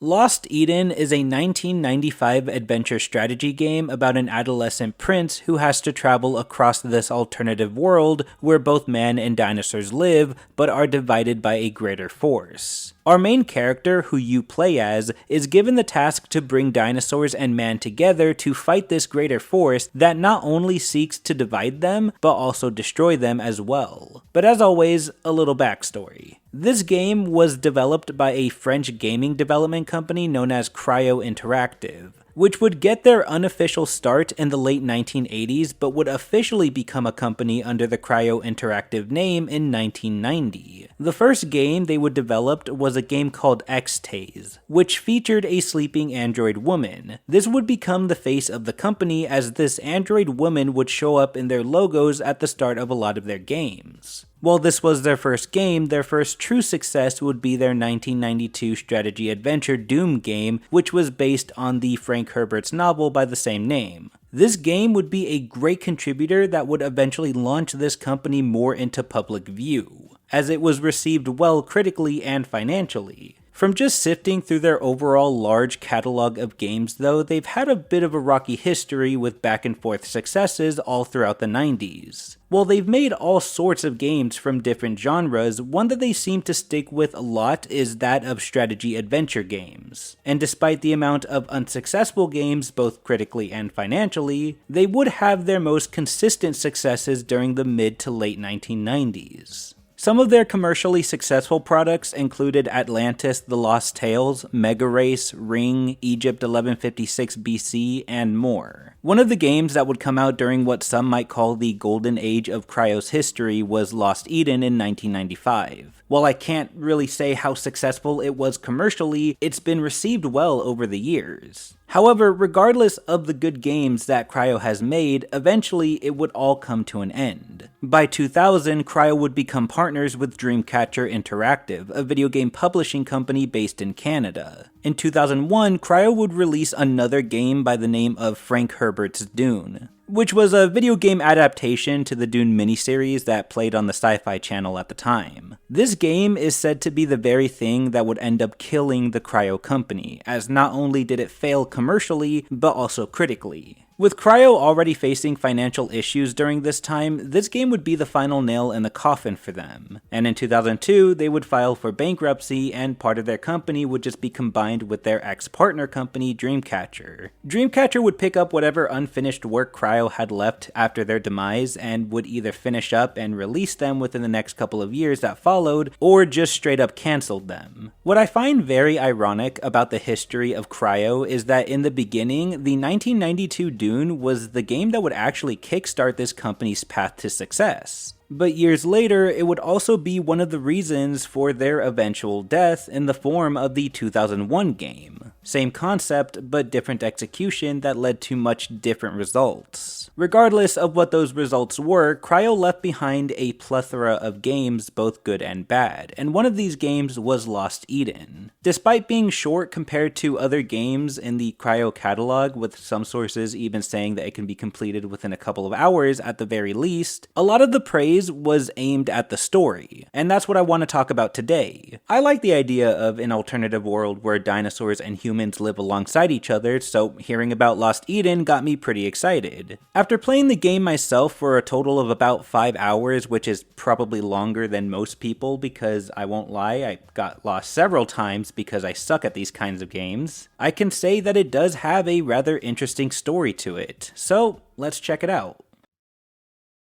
Lost Eden is a 1995 adventure strategy game about an adolescent prince who has to travel across this alternative world where both man and dinosaurs live, but are divided by a greater force. Our main character, who you play as, is given the task to bring dinosaurs and man together to fight this greater force that not only seeks to divide them, but also destroy them as well. But as always, a little backstory. This game was developed by a French gaming development company known as Cryo Interactive, which would get their unofficial start in the late 1980s, but would officially become a company under the Cryo Interactive name in 1990. The first game they would develop was a game called X-Taze, which featured a sleeping android woman. This would become the face of the company, as this android woman would show up in their logos at the start of a lot of their games. While this was their first game, their first true success would be their 1992 strategy adventure Doom game, which was based on the Frank Herbert's novel by the same name. This game would be a great contributor that would eventually launch this company more into public view, as it was received well critically and financially. From just sifting through their overall large catalog of games though, they've had a bit of a rocky history with back and forth successes all throughout the 90s. While they've made all sorts of games from different genres, one that they seem to stick with a lot is that of strategy adventure games. And despite the amount of unsuccessful games both critically and financially, they would have their most consistent successes during the mid to late 1990s. Some of their commercially successful products included Atlantis: The Lost Tales, Mega Race, Ring, Egypt 1156 BC, and more. One of the games that would come out during what some might call the golden age of Cryo's history was Lost Eden in 1995. While I can't really say how successful it was commercially, it's been received well over the years. However, regardless of the good games that Cryo has made, eventually it would all come to an end. By 2000, Cryo would become partners with Dreamcatcher Interactive, a video game publishing company based in Canada. In 2001, Cryo would release another game by the name of Frank Herbert's Dune, which was a video game adaptation to the Dune miniseries that played on the Sci-Fi Channel at the time. This game is said to be the very thing that would end up killing the Cryo company, as not only did it fail commercially, but also critically. With Cryo already facing financial issues during this time, this game would be the final nail in the coffin for them. And in 2002, they would file for bankruptcy, and part of their company would just be combined with their ex-partner company, Dreamcatcher. Dreamcatcher would pick up whatever unfinished work Cryo had left after their demise, and would either finish up and release them within the next couple of years that followed, or just straight up canceled them. What I find very ironic about the history of Cryo is that in the beginning, the 1992 Dune was the game that would actually kickstart this company's path to success. But years later, it would also be one of the reasons for their eventual death in the form of the 2001 game. Same concept, but different execution that led to much different results. Regardless of what those results were, Cryo left behind a plethora of games, both good and bad, and one of these games was Lost Eden. Despite being short compared to other games in the Cryo catalog, with some sources even saying that it can be completed within a couple of hours at the very least, a lot of the praise was aimed at the story, and that's what I want to talk about today. I like the idea of an alternative world where dinosaurs and humans live alongside each other, so hearing about Lost Eden got me pretty excited. After playing the game myself for a total of about 5 hours, which is probably longer than most people because I won't lie, I got lost several times because I suck at these kinds of games, I can say that it does have a rather interesting story to it, so let's check it out.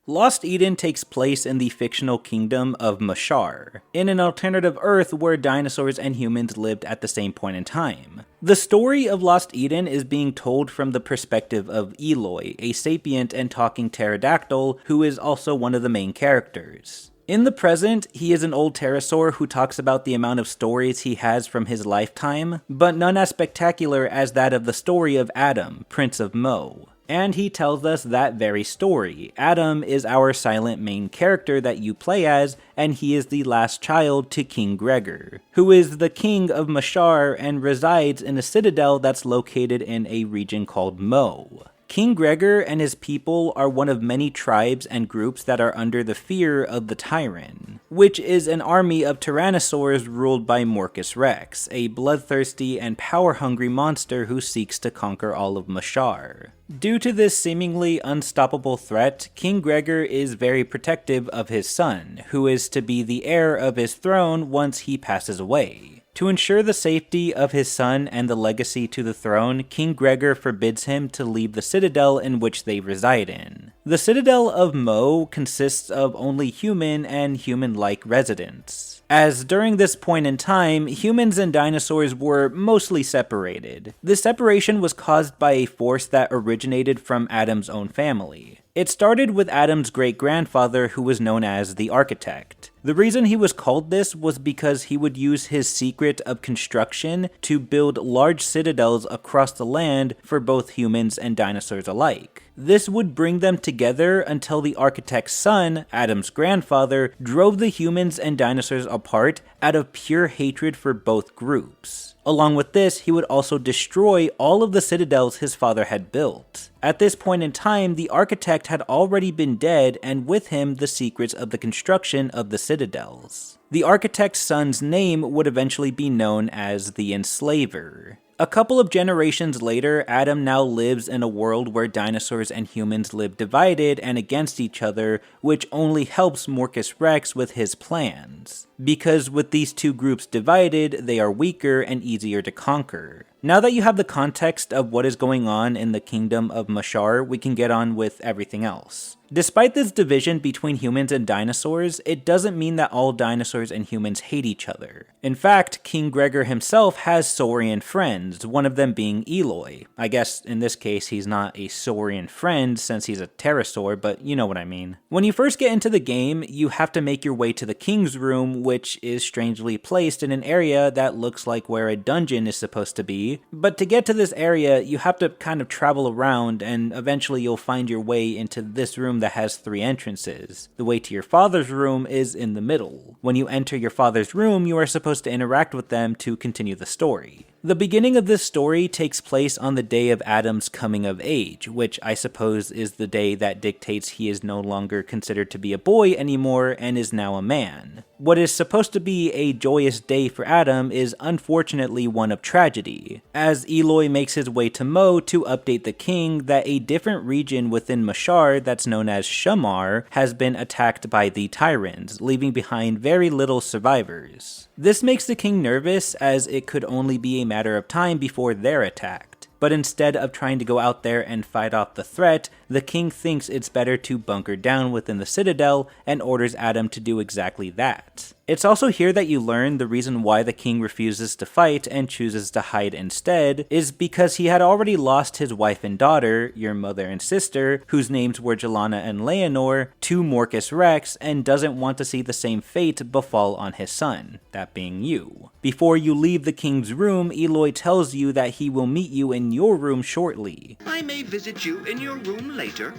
Lost Eden takes place in the fictional kingdom of Mashar, in an alternative Earth where dinosaurs and humans lived at the same point in time. The story of Lost Eden is being told from the perspective of Eloy, a sapient and talking pterodactyl who is also one of the main characters. In the present, he is an old pterosaur who talks about the amount of stories he has from his lifetime, but none as spectacular as that of the story of Adam, Prince of Mo. And he tells us that very story. Adam is our silent main character that you play as, and he is the last child to King Gregor, who is the king of Mashar and resides in a citadel that's located in a region called Mo. King Gregor and his people are one of many tribes and groups that are under the fear of the Tyrant. which is an army of tyrannosaurs ruled by Morcus Rex, a bloodthirsty and power-hungry monster who seeks to conquer all of Mashar. Due to this seemingly unstoppable threat, King Gregor is very protective of his son, who is to be the heir of his throne once he passes away. To ensure the safety of his son and the legacy to the throne, King Gregor forbids him to leave the citadel in which they reside in. The citadel of Mo consists of only human and human-like residents, as during this point in time, humans and dinosaurs were mostly separated. This separation was caused by a force that originated from Adam's own family. It started with Adam's great-grandfather, who was known as the Architect. The reason he was called this was because he would use his secret of construction to build large citadels across the land for both humans and dinosaurs alike. This would bring them together until the Architect's son, Adam's grandfather, drove the humans and dinosaurs apart out of pure hatred for both groups. Along with this, he would also destroy all of the citadels his father had built. At this point in time, the Architect had already been dead, and with him, the secrets of the construction of the citadels. The Architect's son's name would eventually be known as the Enslaver. A couple of generations later, Adam now lives in a world where dinosaurs and humans live divided and against each other, which only helps Morcus Rex with his plans. Because with these two groups divided, they are weaker and easier to conquer. Now that you have the context of what is going on in the kingdom of Mashar, we can get on with everything else. Despite this division between humans and dinosaurs, it doesn't mean that all dinosaurs and humans hate each other. In fact, King Gregor himself has saurian friends, one of them being Eloy. I guess in this case he's not a saurian friend since he's a pterosaur, but you know what I mean. When you first get into the game, you have to make your way to the king's room, which is strangely placed in an area that looks like where a dungeon is supposed to be. But to get to this area, you have to kind of travel around, and eventually you'll find your way into this room that has 3 entrances. The way to your father's room is in the middle. When you enter your father's room, you are supposed to interact with them to continue the story. The beginning of this story takes place on the day of Adam's coming of age, which I suppose is the day that dictates he is no longer considered to be a boy anymore and is now a man. What is supposed to be a joyous day for Adam is unfortunately one of tragedy, as Eloy makes his way to Mo to update the king that a different region within Mashar that's known as Shamar has been attacked by the Tyrants, leaving behind very little survivors. This makes the king nervous, as it could only be a matter of time before they're attacked. But instead of trying to go out there and fight off the threat, the king thinks it's better to bunker down within the citadel and orders Adam to do exactly that. It's also here that you learn the reason why the king refuses to fight and chooses to hide instead is because he had already lost his wife and daughter, your mother and sister, whose names were Jelana and Leonor, to Morcus Rex, and doesn't want to see the same fate befall on his son, that being you. Before you leave the king's room, Eloy tells you that he will meet you in your room shortly. I may visit you in your room later.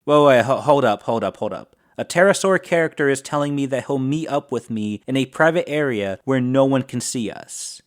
Wait, hold up. A pterosaur character is telling me that he'll meet up with me in a private area where no one can see us.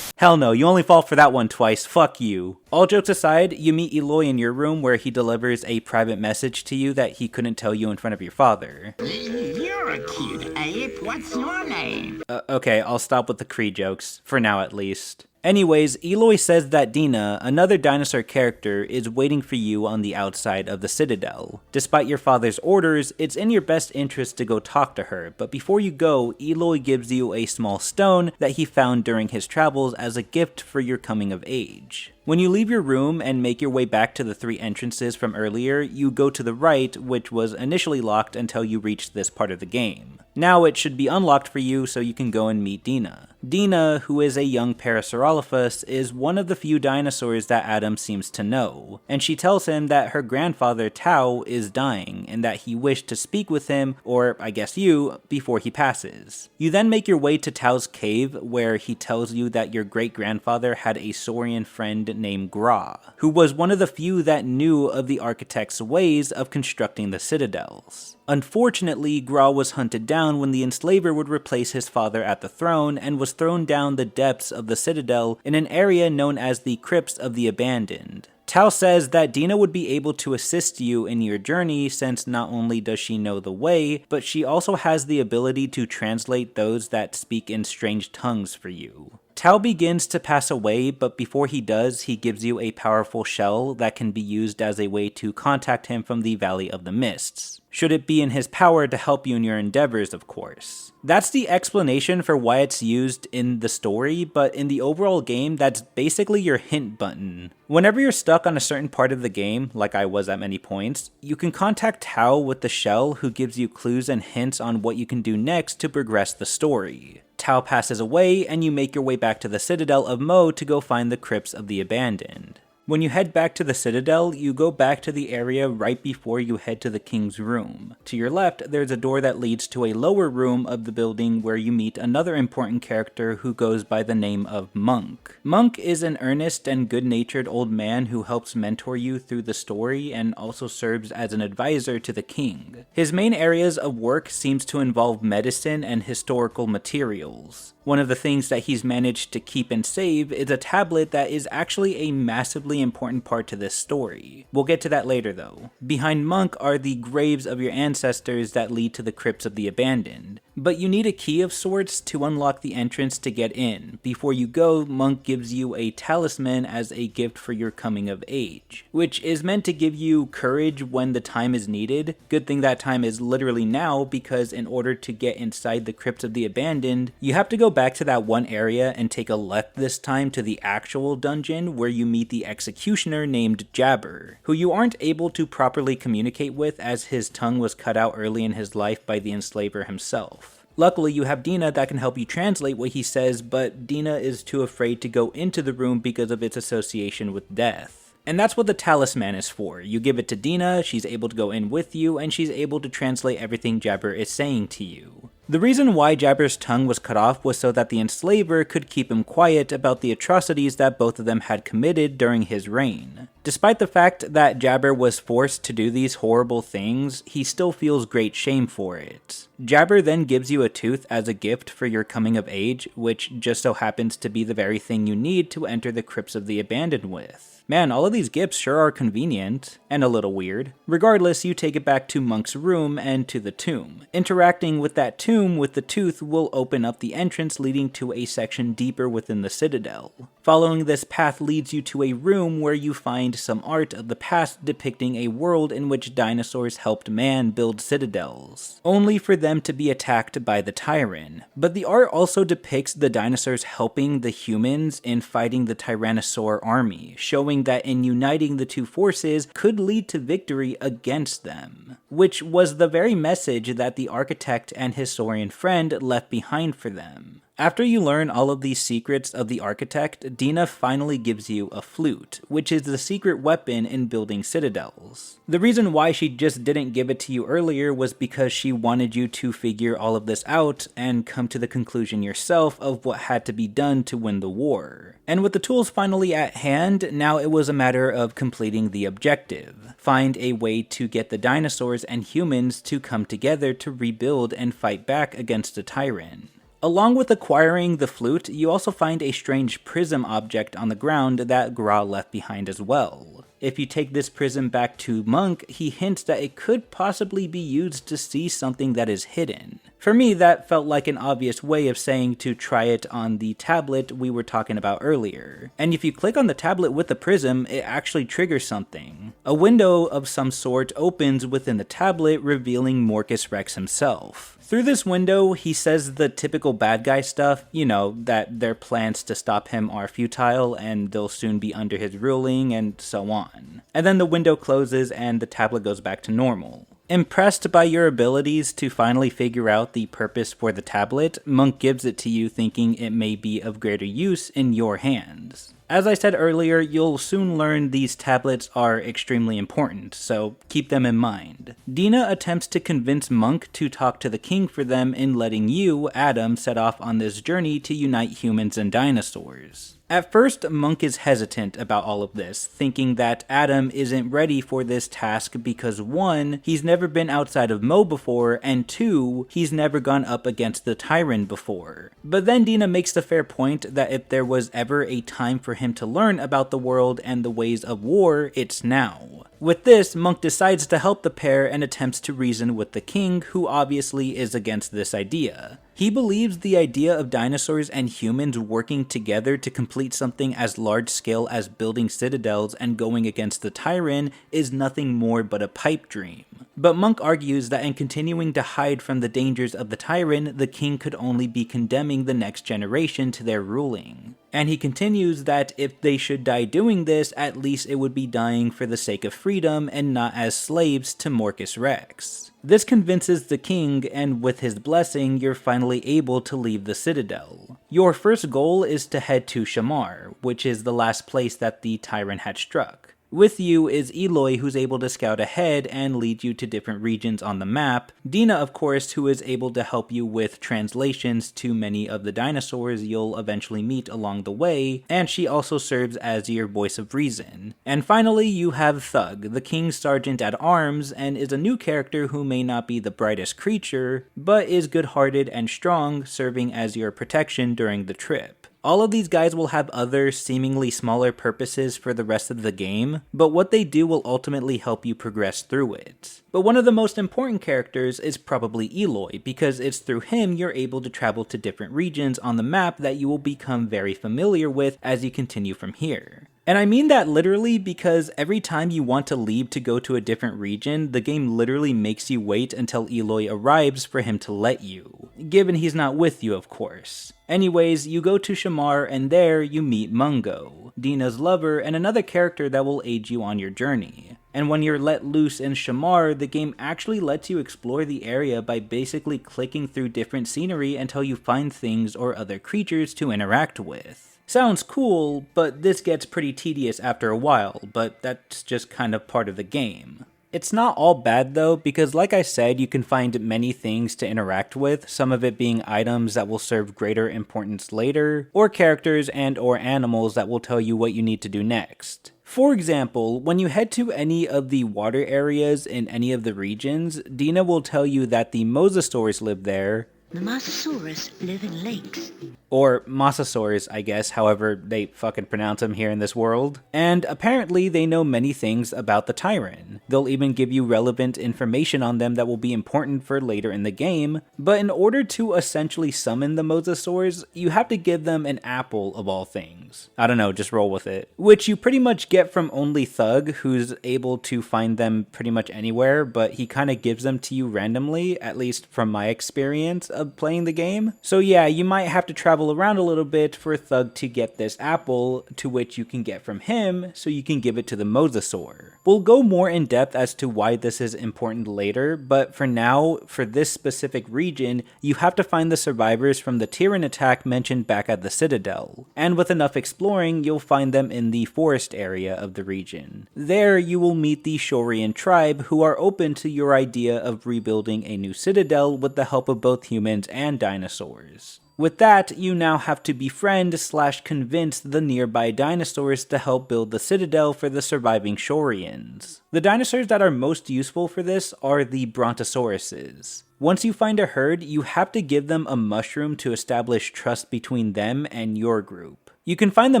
Hell no, you only fall for that one twice, fuck you. All jokes aside, you meet Eloy in your room where he delivers a private message to you that he couldn't tell you in front of your father. You're a cute ape, what's your name? Okay, I'll stop with the Cree jokes, for now at least. Anyways, Eloy says that Dina, another dinosaur character, is waiting for you on the outside of the citadel. Despite your father's orders, it's in your best interest to go talk to her, but before you go, Eloy gives you a small stone that he found during his travels as a gift for your coming of age. When you leave your room and make your way back to the 3 entrances from earlier, you go to the right, which was initially locked until you reached this part of the game. Now it should be unlocked for you so you can go and meet Dina. Dina, who is a young Parasaurolophus, is one of the few dinosaurs that Adam seems to know, and she tells him that her grandfather Tao is dying and that he wished to speak with him, or I guess you, before he passes. You then make your way to Tao's cave, where he tells you that your great-grandfather had a saurian friend named Gra, who was one of the few that knew of the Architect's ways of constructing the citadels. Unfortunately, Gra was hunted down when the Enslaver would replace his father at the throne and was thrown down the depths of the citadel in an area known as the Crypts of the Abandoned. Tal says that Dino would be able to assist you in your journey since not only does she know the way, but she also has the ability to translate those that speak in strange tongues for you. Tal begins to pass away, but before he does, he gives you a powerful shell that can be used as a way to contact him from the Valley of the Mists. Should it be in his power to help you in your endeavors, of course. That's the explanation for why it's used in the story, but in the overall game, that's basically your hint button. Whenever you're stuck on a certain part of the game, like I was at many points, you can contact Tal with the shell, who gives you clues and hints on what you can do next to progress the story. Tal passes away, and you make your way back to the Citadel of Mo to go find the Crypts of the Abandoned. When you head back to the Citadel, you go back to the area right before you head to the King's room. To your left, there's a door that leads to a lower room of the building where you meet another important character who goes by the name of Monk. Monk is an earnest and good-natured old man who helps mentor you through the story and also serves as an advisor to the King. His main areas of work seems to involve medicine and historical materials. One of the things that he's managed to keep and save is a tablet that is actually a massively important part to this story. We'll get to that later though. Behind Monk are the graves of your ancestors that lead to the Crypts of the Abandoned. But you need a key of sorts to unlock the entrance to get in. Before you go, Monk gives you a talisman as a gift for your coming of age, which is meant to give you courage when the time is needed. Good thing that time is literally now, because in order to get inside the Crypts of the Abandoned, you have to go back to that one area and take a left this time to the actual dungeon where you meet the executioner named Jabber, who you aren't able to properly communicate with as his tongue was cut out early in his life by the enslaver himself. Luckily, you have Dina that can help you translate what he says, but Dina is too afraid to go into the room because of its association with death. And that's what the talisman is for. You give it to Dina, she's able to go in with you, and she's able to translate everything Jabber is saying to you. The reason why Jabber's tongue was cut off was so that the enslaver could keep him quiet about the atrocities that both of them had committed during his reign. Despite the fact that Jabber was forced to do these horrible things, he still feels great shame for it. Jabber then gives you a tooth as a gift for your coming of age, which just so happens to be the very thing you need to enter the Crypts of the Abandoned with. Man, all of these gifts sure are convenient, and a little weird. Regardless, you take it back to Monk's room and to the tomb. Interacting with that tomb with the tooth will open up the entrance leading to a section deeper within the Citadel. Following this path leads you to a room where you find some art of the past depicting a world in which dinosaurs helped man build citadels, only for them to be attacked by the Tyran. But the art also depicts the dinosaurs helping the humans in fighting the Tyrannosaur army, showing that in uniting the two forces could lead to victory against them, which was the very message that the architect and historian friend left behind for them. After you learn all of these secrets of the architect, Dina finally gives you a flute, which is the secret weapon in building citadels. The reason why she just didn't give it to you earlier was because she wanted you to figure all of this out and come to the conclusion yourself of what had to be done to win the war. And with the tools finally at hand, now it was a matter of completing the objective. Find a way to get the dinosaurs and humans to come together to rebuild and fight back against the Tyran. Along with acquiring the flute, you also find a strange prism object on the ground that Gra left behind as well. If you take this prism back to Monk, he hints that it could possibly be used to see something that is hidden. For me, that felt like an obvious way of saying to try it on the tablet we were talking about earlier. And if you click on the tablet with the prism, it actually triggers something. A window of some sort opens within the tablet, revealing Morcus Rex himself. Through this window, he says the typical bad guy stuff, that their plans to stop him are futile and they'll soon be under his ruling and so on. And then the window closes and the tablet goes back to normal. Impressed by your abilities to finally figure out the purpose for the tablet, Monk gives it to you thinking it may be of greater use in your hands. As I said earlier, you'll soon learn these tablets are extremely important, so keep them in mind. Dina attempts to convince Monk to talk to the king for them in letting you, Adam, set off on this journey to unite humans and dinosaurs. At first, Monk is hesitant about all of this, thinking that Adam isn't ready for this task because 1, he's never been outside of Mo before, and 2, he's never gone up against the Tyran before. But then Dina makes the fair point that if there was ever a time for him to learn about the world and the ways of war, it's now. With this, Monk decides to help the pair and attempts to reason with the king, who obviously is against this idea. He believes the idea of dinosaurs and humans working together to complete something as large scale as building citadels and going against the Tyrant is nothing more but a pipe dream. But Monk argues that in continuing to hide from the dangers of the Tyrant, the king could only be condemning the next generation to their ruling. And he continues that if they should die doing this, at least it would be dying for the sake of freedom and not as slaves to Morcus Rex. This convinces the king, and with his blessing, you're finally able to leave the Citadel. Your first goal is to head to Shamar, which is the last place that the Tyrant had struck. With you is Eloy, who's able to scout ahead and lead you to different regions on the map, Dina of course, who is able to help you with translations to many of the dinosaurs you'll eventually meet along the way, and she also serves as your voice of reason. And finally you have Thug, the king's sergeant at arms, and is a new character who may not be the brightest creature, but is good-hearted and strong, serving as your protection during the trip. All of these guys will have other, seemingly smaller purposes for the rest of the game, but what they do will ultimately help you progress through it. But one of the most important characters is probably Eloy, because it's through him you're able to travel to different regions on the map that you will become very familiar with as you continue from here. And I mean that literally because every time you want to leave to go to a different region, the game literally makes you wait until Eloy arrives for him to let you. Given he's not with you, of course. Anyways, you go to Shamar and there you meet Mungo, Dina's lover and another character that will aid you on your journey. And when you're let loose in Shamar, the game actually lets you explore the area by basically clicking through different scenery until you find things or other creatures to interact with. Sounds cool, but this gets pretty tedious after a while, but that's just kind of part of the game. It's not all bad though, because like I said, you can find many things to interact with, some of it being items that will serve greater importance later, or characters and or animals that will tell you what you need to do next. For example, when you head to any of the water areas in any of the regions, Dina will tell you that the mosasaurs live there. The mosasaurs live in lakes. Or mosasaurs, I guess, however they fucking pronounce them here in this world. And apparently they know many things about the Tyrant. They'll even give you relevant information on them that will be important for later in the game, but in order to essentially summon the mosasaurs, you have to give them an apple of all things. I don't know, just roll with it. Which you pretty much get from only Thug, who's able to find them pretty much anywhere, but he kind of gives them to you randomly, at least from my experience of playing the game. So yeah, you might have to travel around a little bit for Thug to get this apple, to which you can get from him, so you can give it to the mosasaur. We'll go more in depth as to why this is important later, but for now, for this specific region, you have to find the survivors from the Tyrant attack mentioned back at the Citadel, and with enough exploring, you'll find them in the forest area of the region. There, you will meet the Shorian tribe, who are open to your idea of rebuilding a new citadel with the help of both humans and dinosaurs. With that, you now have to befriend/convince the nearby dinosaurs to help build the citadel for the surviving Shorians. The dinosaurs that are most useful for this are the Brontosauruses. Once you find a herd, you have to give them a mushroom to establish trust between them and your group. You can find the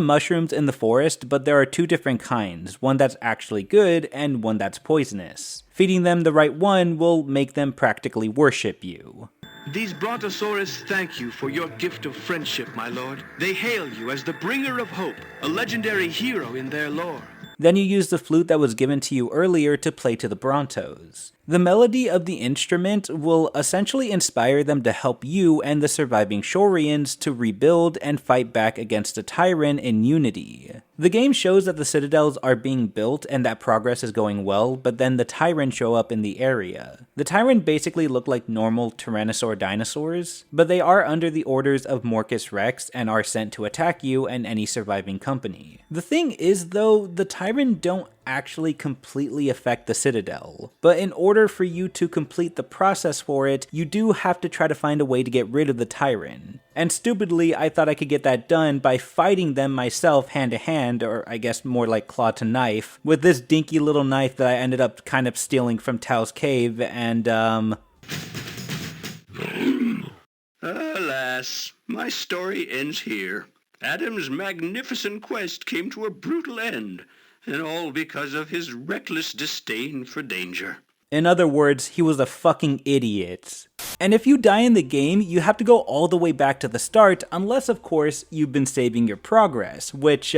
mushrooms in the forest, but there are two different kinds, one that's actually good and one that's poisonous. Feeding them the right one will make them practically worship you. These Brontosaurus thank you for your gift of friendship, my lord. They hail you as the bringer of hope, a legendary hero in their lore. Then you use the flute that was given to you earlier to play to the Brontos. The melody of the instrument will essentially inspire them to help you and the surviving Shorians to rebuild and fight back against a Tyrant in unity. The game shows that the citadels are being built and that progress is going well, but then the Tyrant show up in the area. The Tyrant basically look like normal Tyrannosaur dinosaurs, but they are under the orders of Morcus Rex and are sent to attack you and any surviving company. The thing is though, the Tyrant don't actually completely affect the citadel, but in order for you to complete the process for it, you do have to try to find a way to get rid of the Tyrant. And stupidly, I thought I could get that done by fighting them myself hand to hand, or I guess more like claw to knife, with this dinky little knife that I ended up kind of stealing from Tao's cave, and Alas, my story ends here. Adam's magnificent quest came to a brutal end, and all because of his reckless disdain for danger. In other words, he was a fucking idiot. And if you die in the game, you have to go all the way back to the start, unless of course you've been saving your progress, which,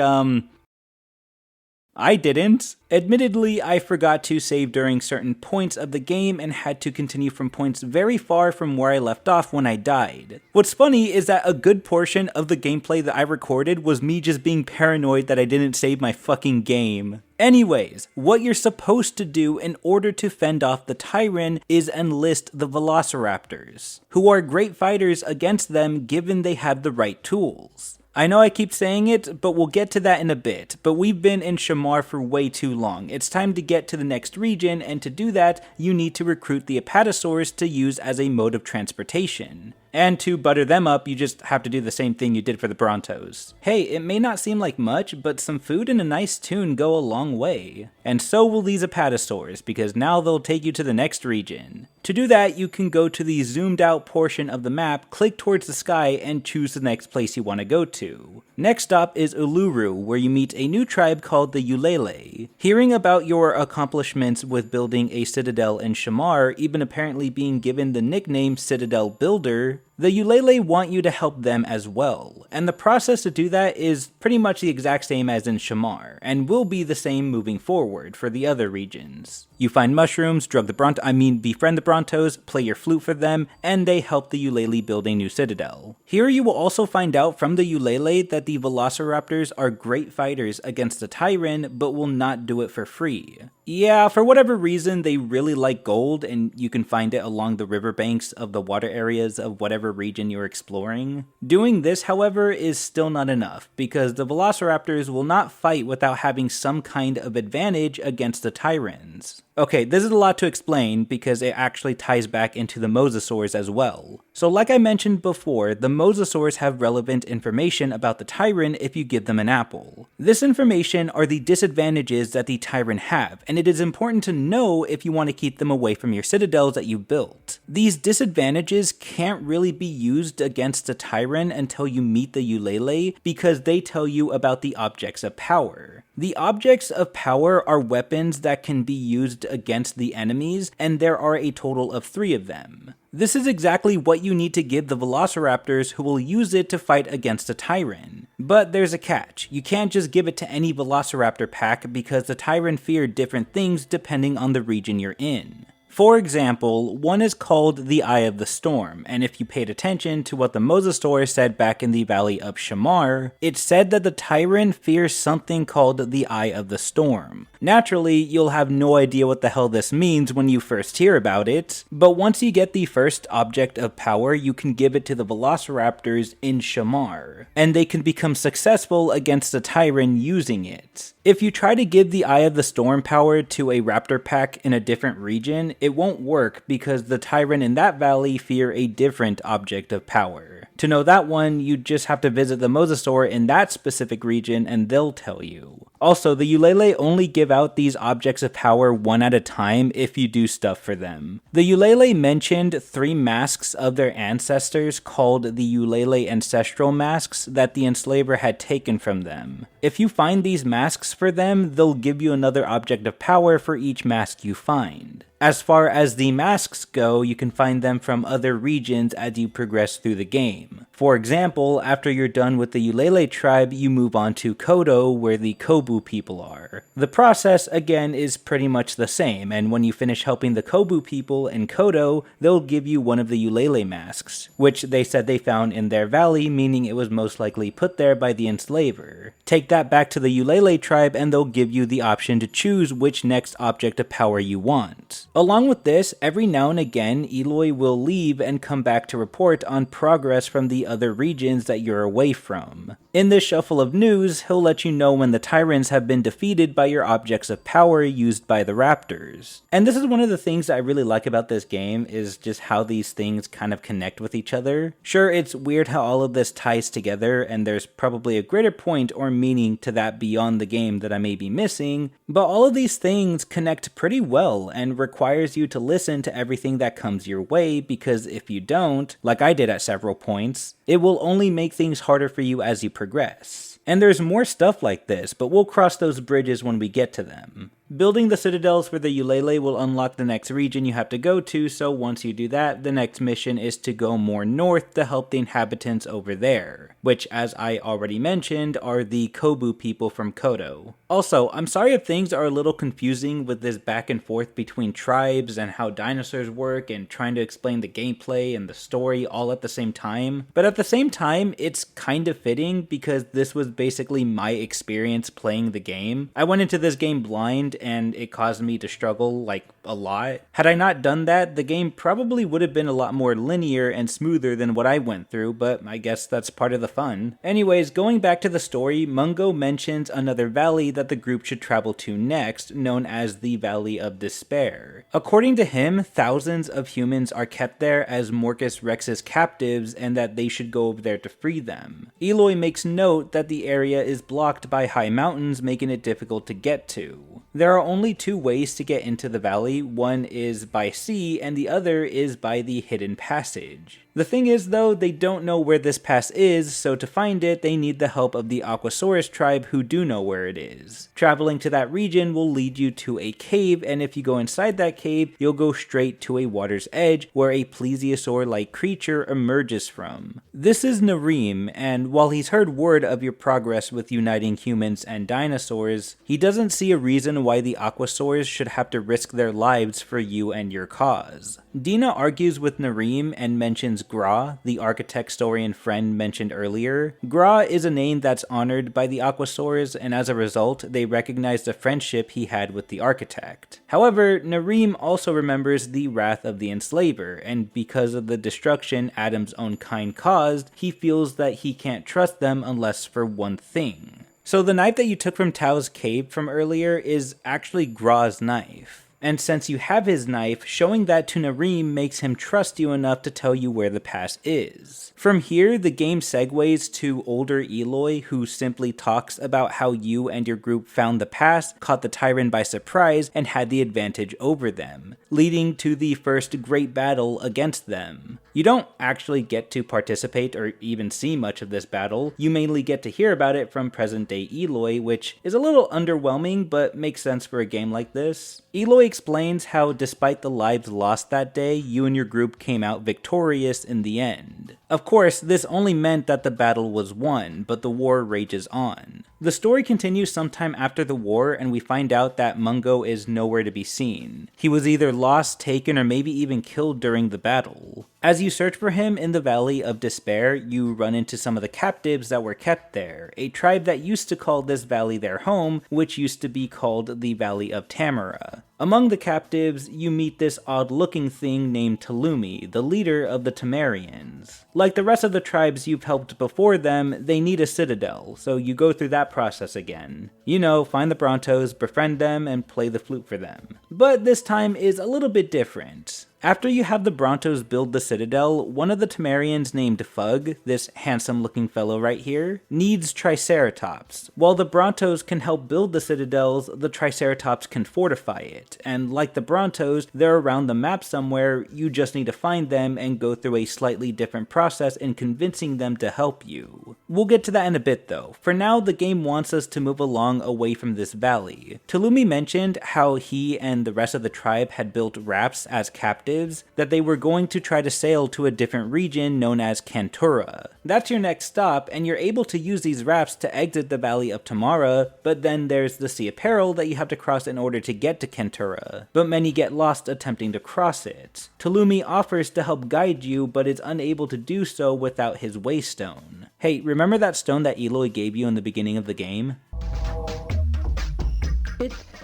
I didn't. Admittedly, I forgot to save during certain points of the game and had to continue from points very far from where I left off when I died. What's funny is that a good portion of the gameplay that I recorded was me just being paranoid that I didn't save my fucking game. Anyways, what you're supposed to do in order to fend off the Tyrant is enlist the Velociraptors, who are great fighters against them given they have the right tools. I know I keep saying it, but we'll get to that in a bit, but we've been in Shamar for way too long. It's time to get to the next region, and to do that, you need to recruit the apatosaurs to use as a mode of transportation. And to butter them up, you just have to do the same thing you did for the Brontos. Hey, it may not seem like much, but some food and a nice tune go a long way. And so will these apatosaurs, because now they'll take you to the next region. To do that, you can go to the zoomed out portion of the map, click towards the sky, and choose the next place you want to go to. Next up is Uluru, where you meet a new tribe called the Ulele. Hearing about your accomplishments with building a citadel in Shamar, even apparently being given the nickname Citadel Builder, the Ulele want you to help them as well, and the process to do that is pretty much the exact same as in Shamar, and will be the same moving forward for the other regions. You find mushrooms, befriend the Brontos, play your flute for them, and they help the Ulele build a new citadel. Here you will also find out from the Ulele that the Velociraptors are great fighters against the Tyrant, but will not do it for free. Yeah, for whatever reason, they really like gold, and you can find it along the riverbanks of the water areas of whatever region you're exploring. Doing this, however, is still not enough, because the Velociraptors will not fight without having some kind of advantage against the Tyrants. Okay, this is a lot to explain because it actually ties back into the mosasaurs as well. So like I mentioned before, the mosasaurs have relevant information about the Tyrant if you give them an apple. This information are the disadvantages that the Tyrant have, and it is important to know if you want to keep them away from your citadels that you built. These disadvantages can't really be used against the Tyrant until you meet the Ulele because they tell you about the objects of power. The objects of power are weapons that can be used against the enemies, and there are a total of 3 of them. This is exactly what you need to give the Velociraptors who will use it to fight against a Tyrant. But there's a catch. You can't just give it to any Velociraptor pack because the Tyrant fear different things depending on the region you're in. For example, one is called the Eye of the Storm, and if you paid attention to what the Mosasaur said back in the Valley of Shamar, it said that the Tyrant fears something called the Eye of the Storm. Naturally, you'll have no idea what the hell this means when you first hear about it, but once you get the first object of power, you can give it to the Velociraptors in Shamar, and they can become successful against the Tyrant using it. If you try to give the Eye of the Storm power to a Raptor pack in a different region, it won't work because the Tyrant in that valley fear a different object of power. To know that one, you just have to visit the Mosasaur in that specific region and they'll tell you. Also, the Ulele only give out these objects of power one at a time if you do stuff for them. The Ulele mentioned 3 masks of their ancestors called the Ulele Ancestral Masks that the enslaver had taken from them. If you find these masks for them, they'll give you another object of power for each mask you find. As far as the masks go, you can find them from other regions as you progress through the game. For example, after you're done with the Ulele tribe, you move on to Kodo, where the Kobu people are. The process, again, is pretty much the same, and when you finish helping the Kobu people in Kodo, they'll give you one of the Ulele masks, which they said they found in their valley, meaning it was most likely put there by the enslaver. Take that back to the Ulele tribe and they'll give you the option to choose which next object of power you want. Along with this, every now and again, Eloy will leave and come back to report on progress from the other regions that you're away from. In this shuffle of news, he'll let you know when the Tyrants have been defeated by your objects of power used by the Raptors. And this is one of the things that I really like about this game, is just how these things kind of connect with each other. Sure, it's weird how all of this ties together, and there's probably a greater point or meaning to that beyond the game that I may be missing, but all of these things connect pretty well and requires you to listen to everything that comes your way, because if you don't, like I did at several points, It will only make things harder for you as you progress. And there's more stuff like this, but we'll cross those bridges when we get to them. Building the citadels for the Ulele will unlock the next region you have to go to, so once you do that, the next mission is to go more north to help the inhabitants over there, which, as I already mentioned, are the Kobu people from Kodo. Also, I'm sorry if things are a little confusing with this back and forth between tribes and how dinosaurs work and trying to explain the gameplay and the story all at the same time, but at the same time, it's kind of fitting because this was basically my experience playing the game. I went into this game blind and it caused me to struggle like a lot. Had I not done that, the game probably would have been a lot more linear and smoother than what I went through, but I guess that's part of the fun. Anyways, going back to the story, Mungo mentions another valley that the group should travel to next, known as the Valley of Despair. According to him, thousands of humans are kept there as Morcus Rex's captives and that they should go over there to free them. Eloy makes note that the area is blocked by high mountains, making it difficult to get to. There are only two ways to get into the valley, one is by sea and the other is by the hidden passage. The thing is though, they don't know where this pass is, so to find it they need the help of the Aquasaurus tribe who do know where it is. Traveling to that region will lead you to a cave, and if you go inside that cave, you'll go straight to a water's edge where a plesiosaur-like creature emerges from. This is Nareem, and while he's heard word of your progress with uniting humans and dinosaurs, he doesn't see a reason why the Aquasaurs should have to risk their lives for you and your cause. Dina argues with Nareem and mentions Gra, the architect story and friend mentioned earlier. Gra is a name that's honored by the Aquasaurs, and as a result, they recognize the friendship he had with the architect. However, Nareem also remembers the wrath of the enslaver, and because of the destruction Adam's own kind caused, he feels that he can't trust them unless for one thing. So the knife that you took from Tao's cave from earlier is actually Gra's knife. And since you have his knife, showing that to Nareem makes him trust you enough to tell you where the pass is. From here, the game segues to older Eloy, who simply talks about how you and your group found the pass, caught the Tyrant by surprise, and had the advantage over them, leading to the first great battle against them. You don't actually get to participate or even see much of this battle, you mainly get to hear about it from present-day Eloy, which is a little underwhelming but makes sense for a game like this. Eloy explains how despite the lives lost that day, you and your group came out victorious in the end. Of course, this only meant that the battle was won, but the war rages on. The story continues sometime after the war, and we find out that Mungo is nowhere to be seen. He was either lost, taken, or maybe even killed during the battle. As you search for him in the Valley of Despair, you run into some of the captives that were kept there, a tribe that used to call this valley their home, which used to be called the Valley of Tamara. Among the captives, you meet this odd-looking thing named Talumi, the leader of the Tamarians. Like the rest of the tribes you've helped before them, they need a citadel, so you go through that process again. You know, find the Brontos, befriend them, and play the flute for them. But this time is a little bit different. After you have the Brontos build the citadel, one of the Tamarians named Fug, this handsome looking fellow right here, needs Triceratops. While the Brontos can help build the citadels, the Triceratops can fortify it, and like the Brontos, they're around the map somewhere, you just need to find them and go through a slightly different process in convincing them to help you. We'll get to that in a bit though. For now, the game wants us to move along away from this valley. Talumi mentioned how he and the rest of the tribe had built rafts as captives, that they were going to try to sail to a different region known as Kantura. That's your next stop, and you're able to use these rafts to exit the Valley of Tamara, but then there's the Sea of Peril that you have to cross in order to get to Kantura, but many get lost attempting to cross it. Talumi offers to help guide you, but is unable to do so without his waystone. Hey, remember that stone that Eloy gave you in the beginning of the game?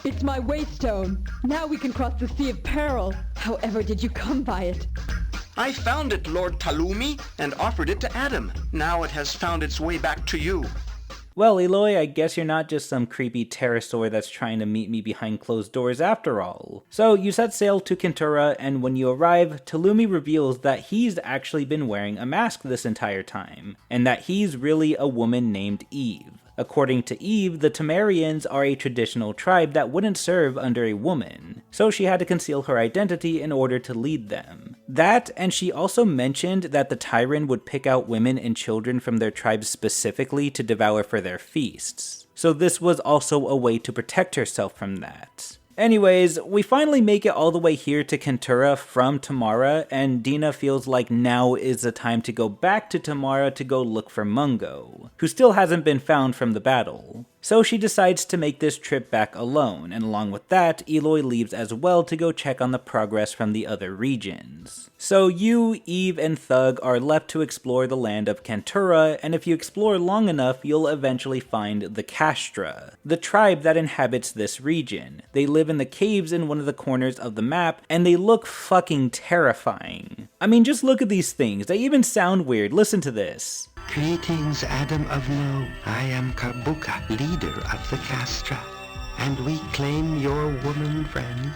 It's my waystone. Now we can cross the Sea of Peril. However did you come by it? I found it, Lord Talumi, and offered it to Adam. Now it has found its way back to you. Well, Eloy, I guess you're not just some creepy pterosaur that's trying to meet me behind closed doors after all. So you set sail to Kantura, and when you arrive, Talumi reveals that he's actually been wearing a mask this entire time, and that he's really a woman named Eve. According to Eve, the Tamarians are a traditional tribe that wouldn't serve under a woman, so she had to conceal her identity in order to lead them. That, and she also mentioned that the Tyrant would pick out women and children from their tribes specifically to devour for their feasts. So this was also a way to protect herself from that. Anyways, we finally make it all the way here to Kentura from Tamara, and Dina feels like now is the time to go back to Tamara to go look for Mungo, who still hasn't been found from the battle. So she decides to make this trip back alone, and along with that, Eloy leaves as well to go check on the progress from the other regions. So you, Eve, and Thug are left to explore the land of Kentura, and if you explore long enough, you'll eventually find the Castra, the tribe that inhabits this region. They live in the caves in one of the corners of the map, and they look fucking terrifying. I mean, just look at these things, they even sound weird, listen to this. Greetings, Adam of Lo. I am Karbuka, leader of the Castra, and we claim your woman friend.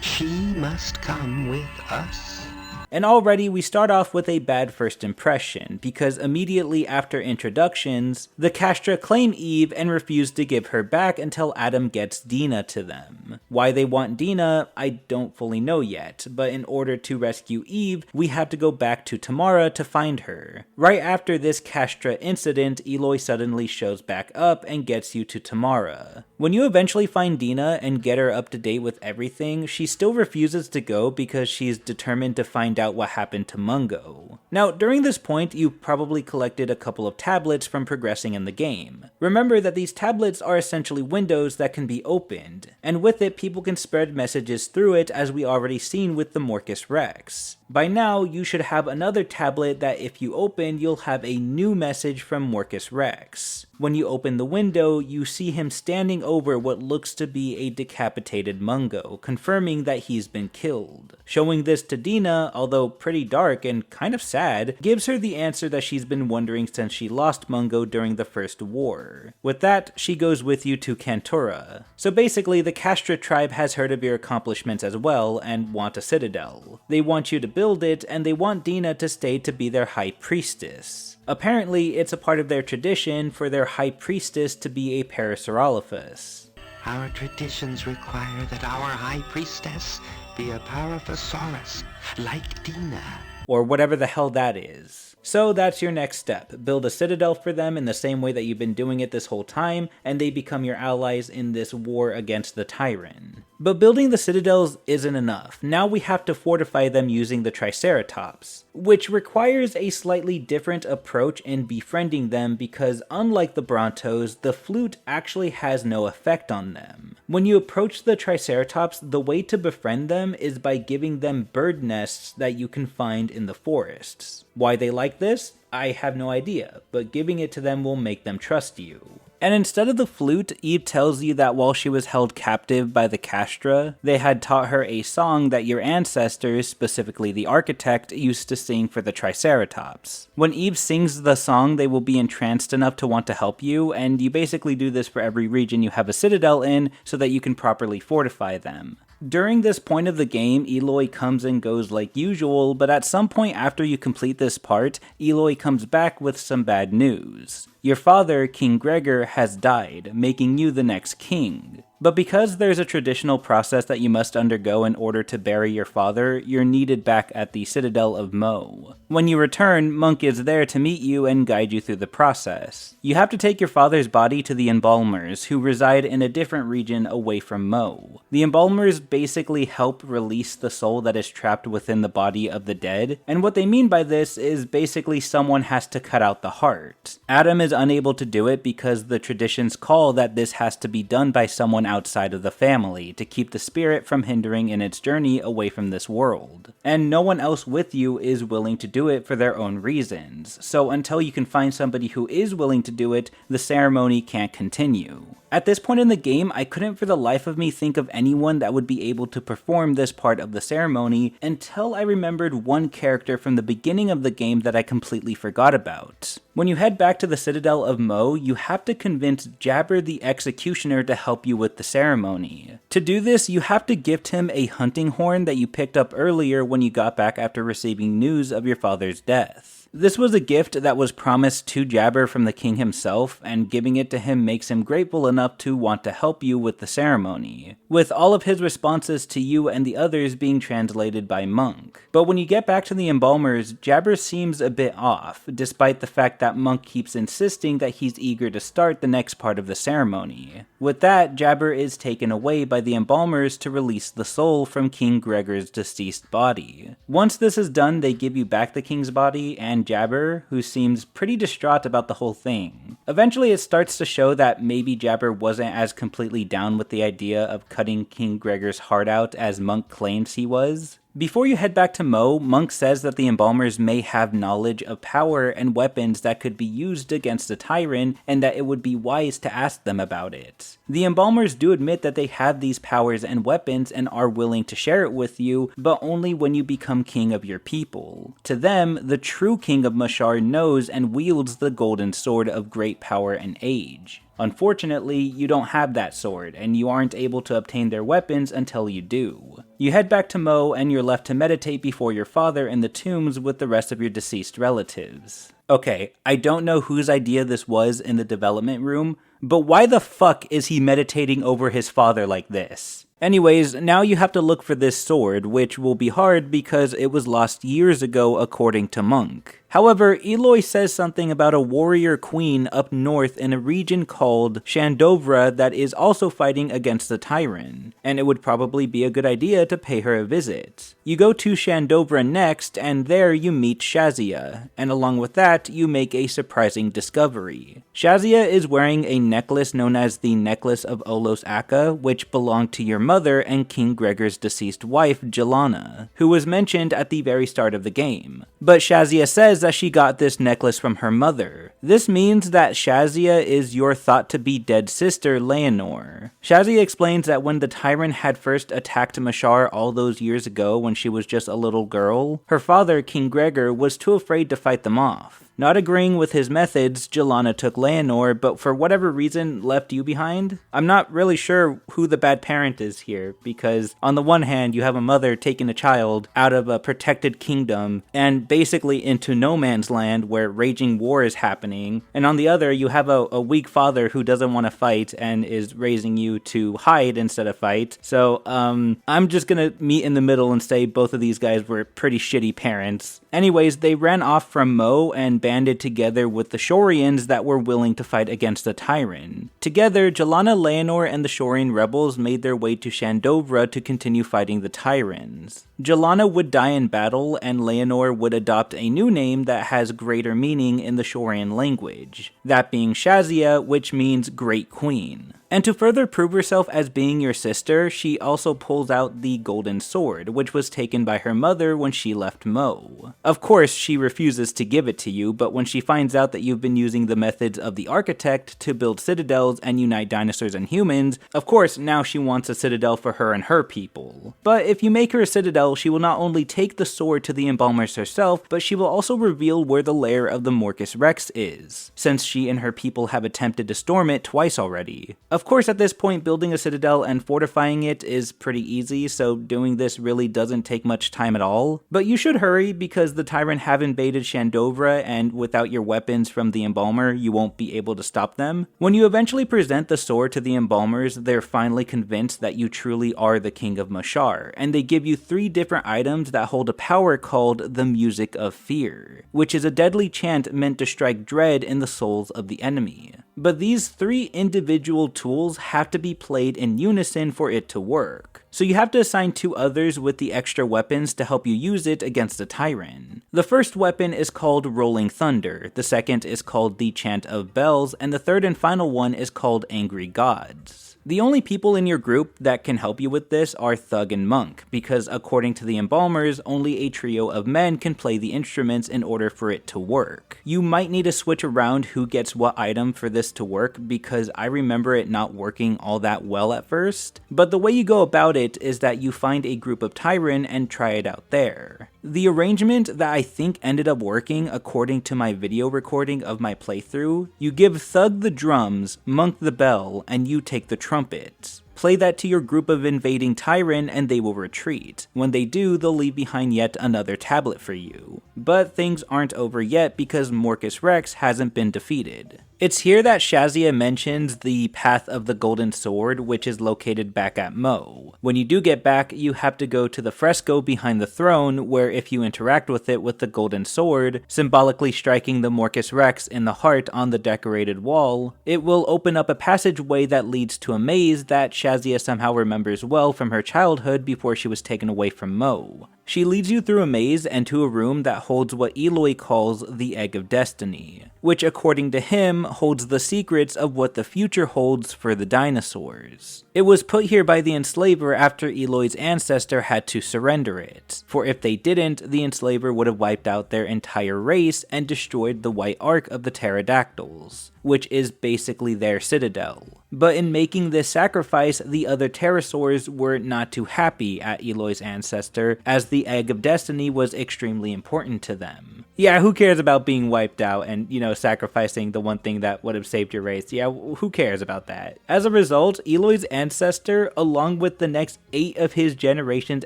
She must come with us. And already we start off with a bad first impression, because immediately after introductions, the Castra claim Eve and refuse to give her back until Adam gets Dina to them. Why they want Dina, I don't fully know yet, but in order to rescue Eve, we have to go back to Tamara to find her. Right after this Castra incident, Eloy suddenly shows back up and gets you to Tamara. When you eventually find Dina and get her up to date with everything, she still refuses to go because she's determined to find out what happened to Mungo. Now, during this point, you've probably collected a couple of tablets from progressing in the game. Remember that these tablets are essentially windows that can be opened, and with it, people can spread messages through it as we already seen with the Morcus Rex. By now, you should have another tablet that if you open, you'll have a new message from Morcus Rex. When you open the window, you see him standing over what looks to be a decapitated Mungo, confirming that he's been killed. Showing this to Dina, although pretty dark and kind of sad, gives her the answer that she's been wondering since she lost Mungo during the First War. With that, she goes with you to Kentura. So basically, the Castra tribe has heard of your accomplishments as well and want a citadel. They want you to build it, and they want Dina to stay to be their high priestess. Apparently, it's a part of their tradition for their high priestess to be a Parasaurolophus. Our traditions require that our high priestess be a Paraphosaurus, like Dina. Or whatever the hell that is. So that's your next step. Build a citadel for them in the same way that you've been doing it this whole time, and they become your allies in this war against the Tyrant. But building the citadels isn't enough. Now we have to fortify them using the Triceratops, which requires a slightly different approach in befriending them because unlike the Brontos, the flute actually has no effect on them. When you approach the Triceratops, the way to befriend them is by giving them bird nests that you can find in the forests. Why they like this? I have no idea, but giving it to them will make them trust you. And instead of the flute, Eve tells you that while she was held captive by the Castra, they had taught her a song that your ancestors, specifically the architect, used to sing for the Triceratops. When Eve sings the song, they will be entranced enough to want to help you, and you basically do this for every region you have a citadel in so that you can properly fortify them. During this point of the game, Eloy comes and goes like usual, but at some point after you complete this part, Eloy comes back with some bad news. Your father, King Gregor, has died, making you the next king. But because there's a traditional process that you must undergo in order to bury your father, you're needed back at the Citadel of Mo. When you return, Monk is there to meet you and guide you through the process. You have to take your father's body to the Embalmers, who reside in a different region away from Mo. The Embalmers basically help release the soul that is trapped within the body of the dead, and what they mean by this is basically someone has to cut out the heart. Adam is unable to do it because the traditions call that this has to be done by someone outside of the family to keep the spirit from hindering in its journey away from this world. And no one else with you is willing to do it for their own reasons, so until you can find somebody who is willing to do it, the ceremony can't continue. At this point in the game, I couldn't for the life of me think of anyone that would be able to perform this part of the ceremony until I remembered one character from the beginning of the game that I completely forgot about. When you head back to the Citadel of Mo, you have to convince Jabber the Executioner to help you with the ceremony. To do this, you have to gift him a hunting horn that you picked up earlier when you got back after receiving news of your father's death. This was a gift that was promised to Jabber from the king himself, and giving it to him makes him grateful enough to want to help you with the ceremony, with all of his responses to you and the others being translated by Monk. But when you get back to the Embalmers, Jabber seems a bit off, despite the fact that Monk keeps insisting that he's eager to start the next part of the ceremony. With that, Jabber is taken away by the Embalmers to release the soul from King Gregor's deceased body. Once this is done, they give you back the king's body and Jabber, who seems pretty distraught about the whole thing. Eventually, it starts to show that maybe Jabber wasn't as completely down with the idea of cutting King Gregor's heart out as Monk claims he was. Before you head back to Mo, Monk says that the Embalmers may have knowledge of power and weapons that could be used against a tyrant, and that it would be wise to ask them about it. The Embalmers do admit that they have these powers and weapons and are willing to share it with you, but only when you become king of your people. To them, the true king of Mashar knows and wields the golden sword of great power and age. Unfortunately, you don't have that sword, and you aren't able to obtain their weapons until you do. You head back to Mo, and you're left to meditate before your father in the tombs with the rest of your deceased relatives. Okay, I don't know whose idea this was in the development room, but why the fuck is he meditating over his father like this? Anyways, now you have to look for this sword, which will be hard because it was lost years ago according to Monk. However, Eloy says something about a warrior queen up north in a region called Shandovra that is also fighting against the tyrant, and it would probably be a good idea to pay her a visit. You go to Shandovra next, and there you meet Shazia, and along with that, you make a surprising discovery. Shazia is wearing a necklace known as the Necklace of Olos Aka, which belonged to your mother and King Gregor's deceased wife, Jelana, who was mentioned at the very start of the game. But Shazia says that she got this necklace from her mother. This means that Shazia is your thought-to-be dead sister, Leonor. Shazia explains that when the tyrant had first attacked Mashar all those years ago when she was just a little girl, her father, King Gregor, was too afraid to fight them off. Not agreeing with his methods, Jelana took Leonor, but for whatever reason left you behind? I'm not really sure who the bad parent is here, because on the one hand, you have a mother taking a child out of a protected kingdom and basically into no man's land where raging war is happening, and on the other, you have a weak father who doesn't want to fight and is raising you to hide instead of fight. So, I'm just gonna meet in the middle and say both of these guys were pretty shitty parents. Anyways, they ran off from Mo and banded together with the Shorians that were willing to fight against the tyrant. Together, Jelana, Leonor, and the Shorian rebels made their way to Shandovra to continue fighting the tyrants. Jelana would die in battle, and Leonor would adopt a new name that has greater meaning in the Shorian language, that being Shazia, which means Great Queen. And to further prove herself as being your sister, she also pulls out the golden sword, which was taken by her mother when she left Mo. Of course, she refuses to give it to you, but when she finds out that you've been using the methods of the architect to build citadels and unite dinosaurs and humans, of course, now she wants a citadel for her and her people. But if you make her a citadel, she will not only take the sword to the Embalmers herself, but she will also reveal where the lair of the Morcus Rex is, since she and her people have attempted to storm it twice already. Of course, at this point, building a citadel and fortifying it is pretty easy, so doing this really doesn't take much time at all. But you should hurry because the tyrant have invaded Shandovra, and without your weapons from the Embalmer, you won't be able to stop them. When you eventually present the sword to the Embalmers, they're finally convinced that you truly are the King of Mashar, and they give you 3 different items that hold a power called the Music of Fear, which is a deadly chant meant to strike dread in the souls of the enemy. But these 3 individual tools have to be played in unison for it to work. So you have to assign 2 others with the extra weapons to help you use it against the tyrant. The first weapon is called Rolling Thunder, the second is called the Chant of Bells, and the third and final one is called Angry Gods. The only people in your group that can help you with this are Thug and Monk, because according to the Embalmers, only a trio of men can play the instruments in order for it to work. You might need to switch around who gets what item for this to work, because I remember it not working all that well at first, but the way you go about it is that you find a group of Tyran and try it out there. The arrangement that I think ended up working according to my video recording of my playthrough, you give Thug the drums, Monk the bell, and you take the trumpets. Play that to your group of invading Tyrant and they will retreat. When they do, they'll leave behind yet another tablet for you. But things aren't over yet because Morcus Rex hasn't been defeated. It's here that Shazia mentions the Path of the Golden Sword, which is located back at Mo. When you do get back, you have to go to the fresco behind the throne, where if you interact with it with the Golden Sword, symbolically striking the Morcus Rex in the heart on the decorated wall, it will open up a passageway that leads to a maze that Shazia somehow remembers well from her childhood before she was taken away from Mo. She leads you through a maze and to a room that holds what Eloy calls the Egg of Destiny, which according to him holds the secrets of what the future holds for the dinosaurs. It was put here by the enslaver after Eloy's ancestor had to surrender it, for if they didn't, the enslaver would have wiped out their entire race and destroyed the White Ark of the pterodactyls, which is basically their citadel. But in making this sacrifice, the other pterosaurs were not too happy at Eloy's ancestor, as the Egg of Destiny was extremely important to them. Yeah, who cares about being wiped out and, sacrificing the one thing that would have saved your race? Yeah, who cares about that? As a result, Eloy's ancestor, along with the next 8 of his generations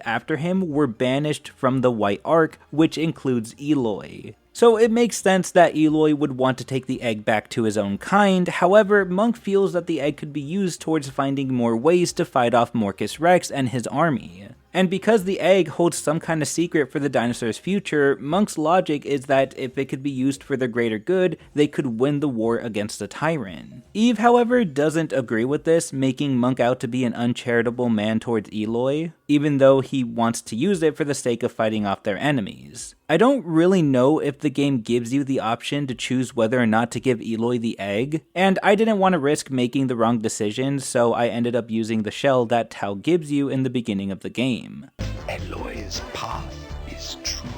after him, were banished from the White Ark, which includes Eloy. So it makes sense that Eloy would want to take the egg back to his own kind. However, Monk feels that the egg could be used towards finding more ways to fight off Morcus Rex and his army. And because the egg holds some kind of secret for the dinosaurs' future, Monk's logic is that if it could be used for the greater good, they could win the war against the Tyrant. Eve, however, doesn't agree with this, making Monk out to be an uncharitable man towards Eloy, even though he wants to use it for the sake of fighting off their enemies. I don't really know if the game gives you the option to choose whether or not to give Eloy the egg, and I didn't want to risk making the wrong decision, so I ended up using the shell that Tau gives you in the beginning of the game. Eloy's path is true.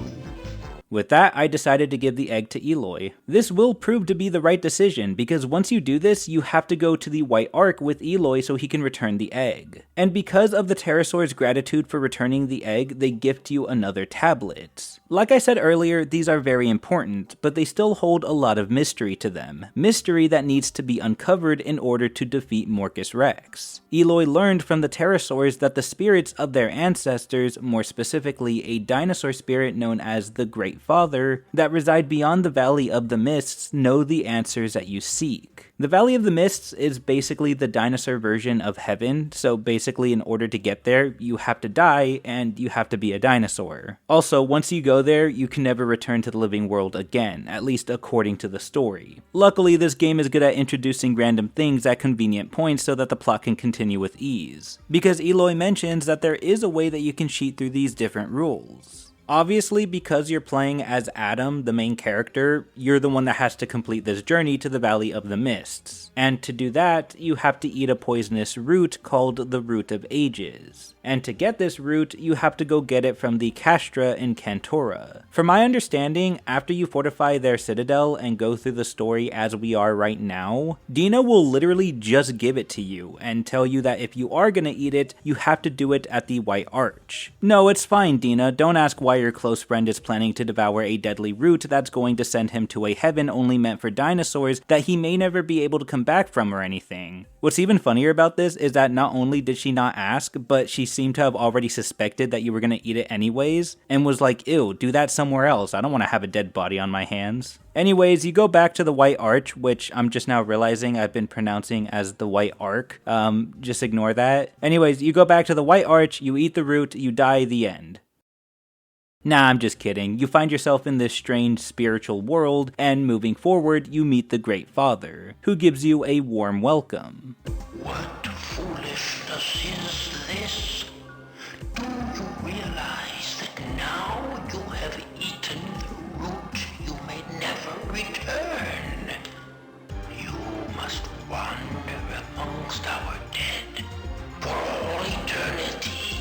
With that, I decided to give the egg to Eloy. This will prove to be the right decision, because once you do this, you have to go to the White Ark with Eloy so he can return the egg. And because of the pterosaurs' gratitude for returning the egg, they gift you another tablet. Like I said earlier, these are very important, but they still hold a lot of mystery to them. Mystery that needs to be uncovered in order to defeat Morcus Rex. Eloy learned from the pterosaurs that the spirits of their ancestors, more specifically a dinosaur spirit known as the Great Father, that reside beyond the Valley of the Mists, know the answers that you seek. The Valley of the Mists is basically the dinosaur version of heaven, so basically in order to get there, you have to die and you have to be a dinosaur. Also, once you go there, you can never return to the living world again, at least according to the story. Luckily, this game is good at introducing random things at convenient points so that the plot can continue with ease, because Eloy mentions that there is a way that you can cheat through these different rules. Obviously, because you're playing as Adam, the main character, you're the one that has to complete this journey to the Valley of the Mists. And to do that, you have to eat a poisonous root called the Root of Ages. And to get this root, you have to go get it from the Castra in Cantora. From my understanding, after you fortify their citadel and go through the story as we are right now, Dino will literally just give it to you and tell you that if you are gonna eat it, you have to do it at the White Arch. No, it's fine, Dina, don't ask why your close friend is planning to devour a deadly root that's going to send him to a heaven only meant for dinosaurs that he may never be able to come back from or anything. What's even funnier about this is that not only did she not ask, but she seemed to have already suspected that you were gonna eat it anyways, and was like, ew, do that somewhere else, I don't want to have a dead body on my hands. Anyways, you go back to the White Arch, which I'm just now realizing I've been pronouncing as the White Ark, just ignore that. Anyways, you go back to the White Arch, you eat the root, you die, the end. Nah, I'm just kidding. You find yourself in this strange spiritual world, and moving forward, you meet the Great Father, who gives you a warm welcome. What foolishness is this? Do you realize that now you have eaten the root you may never return? You must wander amongst our dead for all eternity.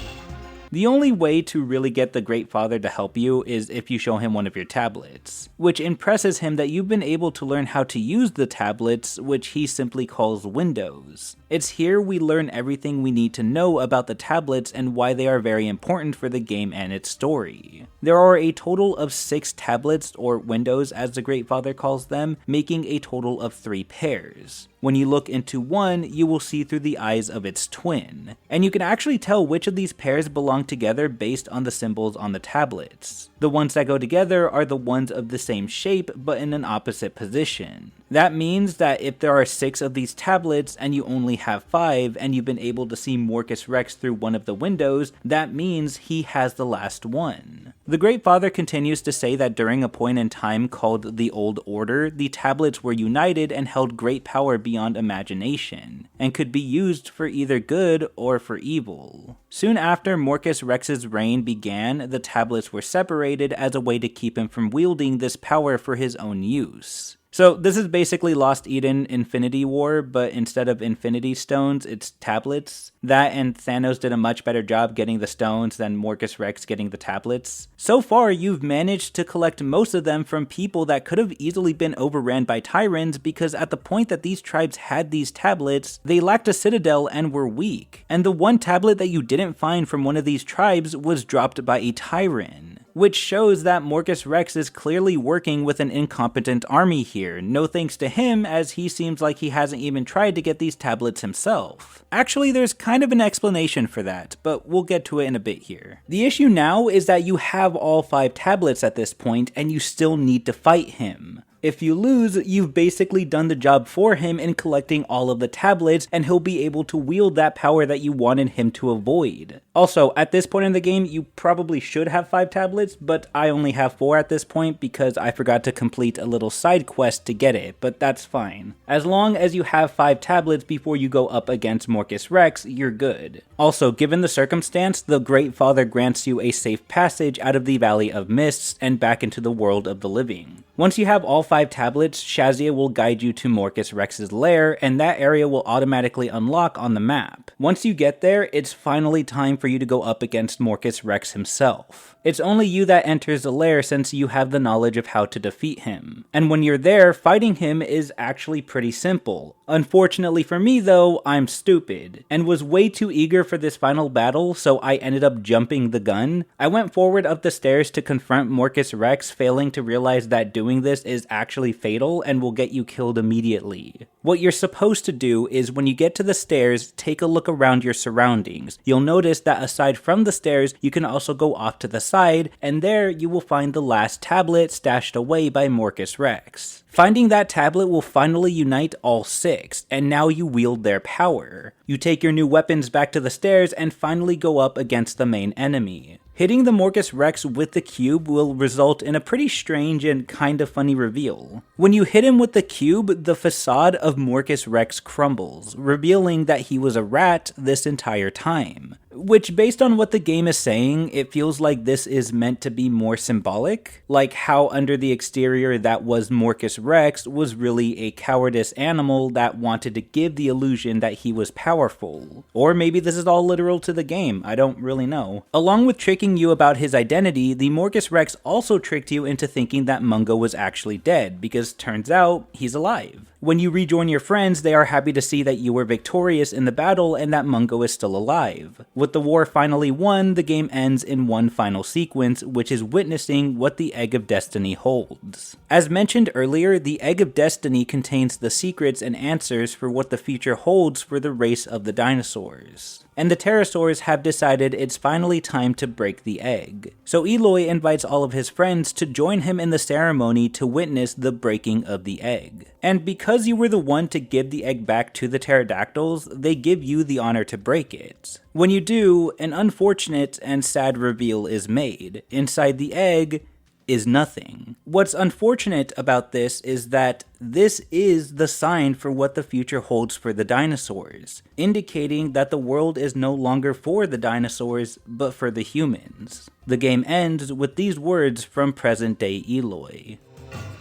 The only way to really get the Great Father to help you is if you show him one of your tablets, which impresses him that you've been able to learn how to use the tablets, which he simply calls windows. It's here we learn everything we need to know about the tablets and why they are very important for the game and its story. There are a total of 6 tablets, or windows as the Great Father calls them, making a total of 3 pairs. When you look into one, you will see through the eyes of its twin, and you can actually tell which of these pairs belong together based on the symbols on the tablets. The ones that go together are the ones of the same shape but in an opposite position. That means that if there are 6 of these tablets and you only have 5 and you've been able to see Morcus Rex through one of the windows, that means he has the last one. The Great Father continues to say that during a point in time called the Old Order, the tablets were united and held great power beyond imagination, and could be used for either good or for evil. Soon after Morcus Rex's reign began, the tablets were separated as a way to keep him from wielding this power for his own use. So this is basically Lost Eden Infinity War, but instead of Infinity Stones, it's tablets. That and Thanos did a much better job getting the stones than Morcus Rex getting the tablets. So far, you've managed to collect most of them from people that could have easily been overran by tyrants, because at the point that these tribes had these tablets, they lacked a citadel and were weak. And the one tablet that you didn't find from one of these tribes was dropped by a tyrant, which shows that Morcus Rex is clearly working with an incompetent army here. No thanks to him, as he seems like he hasn't even tried to get these tablets himself. Actually, there's kind of an explanation for that, but we'll get to it in a bit here. The issue now is that you have all 5 tablets at this point, and you still need to fight him. If you lose, you've basically done the job for him in collecting all of the tablets, and he'll be able to wield that power that you wanted him to avoid. Also, at this point in the game, you probably should have 5 tablets, but I only have 4 at this point because I forgot to complete a little side quest to get it, but that's fine. As long as you have 5 tablets before you go up against Morcus Rex, you're good. Also, given the circumstance, the Great Father grants you a safe passage out of the Valley of Mists and back into the world of the living. Once you have all 5 tablets, Shazia will guide you to Morcus Rex's lair, and that area will automatically unlock on the map. Once you get there, it's finally time for you to go up against Morcus Rex himself. It's only you that enters the lair since you have the knowledge of how to defeat him. And when you're there, fighting him is actually pretty simple. Unfortunately for me though, I'm stupid, and was way too eager for this final battle, so I ended up jumping the gun. I went forward up the stairs to confront Morcus Rex, failing to realize that doing this is actually fatal and will get you killed immediately. What you're supposed to do is when you get to the stairs, take a look around your surroundings. You'll notice that aside from the stairs, you can also go off to the side, and there you will find the last tablet stashed away by Morcus Rex. Finding that tablet will finally unite all 6, and now you wield their power. You take your new weapons back to the stairs and finally go up against the main enemy. Hitting the Morcus Rex with the cube will result in a pretty strange and kinda funny reveal. When you hit him with the cube, the facade of Morcus Rex crumbles, revealing that he was a rat this entire time. Which, based on what the game is saying, it feels like this is meant to be more symbolic, like how under the exterior that was Morcus Rex was really a cowardice animal that wanted to give the illusion that he was powerful. Or maybe this is all literal to the game, I don't really know. Along with tricking you about his identity, the Morcus Rex also tricked you into thinking that Mungo was actually dead, because turns out he's alive. When you rejoin your friends, they are happy to see that you were victorious in the battle and that Mungo is still alive. With the war finally won, the game ends in one final sequence, which is witnessing what the Egg of Destiny holds. As mentioned earlier, the Egg of Destiny contains the secrets and answers for what the future holds for the race of the dinosaurs. And the pterosaurs have decided it's finally time to break the egg. So Eloy invites all of his friends to join him in the ceremony to witness the breaking of the egg. And because you were the one to give the egg back to the pterodactyls, they give you the honor to break it. When you do, an unfortunate and sad reveal is made. Inside the egg is nothing. What's unfortunate about this is that this is the sign for what the future holds for the dinosaurs, indicating that the world is no longer for the dinosaurs, but for the humans. The game ends with these words from present-day Eloy.